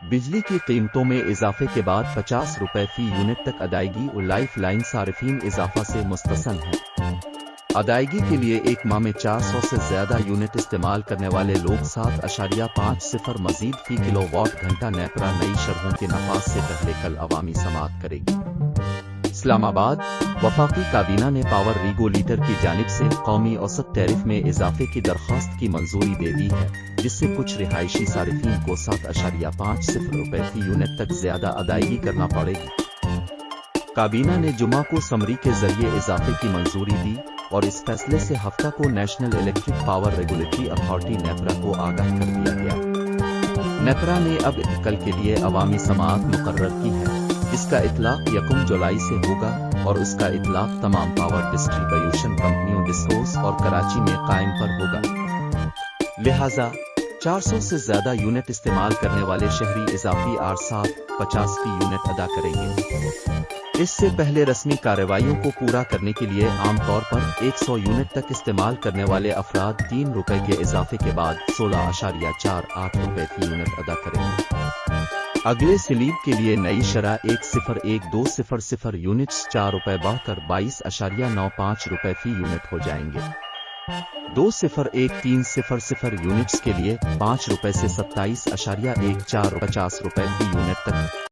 बिजली की कीमतों में इजाफे के बाद 50 रुपए फी यूनिट तक अदायगी और लाइफ लाइन सारिफीन इजाफा से मुस्तसन है। अदायगी के लिए एक माह में 400 से ज्यादा यूनिट इस्तेमाल करने वाले लोग 7.50 मजीद फी किलोवाट घंटा नेपरा नई शरहों के नफाज से पहले कल अवामी समाअत करेगी। इस्लामाबाद वफाकी काबीना ने पावर रेगुलेटर की जानिब से कौमी औसत टैरिफ में इजाफे की दरख्वास्त की मंजूरी दे दी है, जिससे कुछ रिहायशी सारिफीन को 7.50 रुपए फी यूनिट तक ज्यादा अदायगी करना पड़ेगी। काबीना ने जुमा को समरी के जरिए इजाफे की मंजूरी दी और इस फैसले से हफ्ता को national electric power regulatory authority NEPRA को आगाह कर दिया गया। नेपरा ने अब कल के लिए अवामी समाअत मुकर्रर की है। इसका इतलाक 1 जुलाई से होगा और उसका इतलाक तमाम पावर डिस्ट्रीब्यूशन कंपनियों डिस्कोस और कराची में कायम पर होगा। लिहाजा 400 से ज्यादा यूनिट इस्तेमाल करने वाले शहरी इजाफी 850 फी यूनिट अदा करेंगे। इससे पहले रस्मी कार्रवाइयों को पूरा करने के लिए आमतौर पर 100 यूनिट तक इस्तेमाल करने वाले अफराद 3 रुपए के इजाफे के बाद 16.48 रुपए फी यूनिट अदा करेंगे। अगले स्लीब के लिए नई शरह 1012000 यूनिट्स 4 रुपए बढ़कर 22.95 रुपए फी यूनिट हो जाएंगे। 2013000 यूनिट्स के लिए 5 रुपए से 27.14 रुपए फी यूनिट तक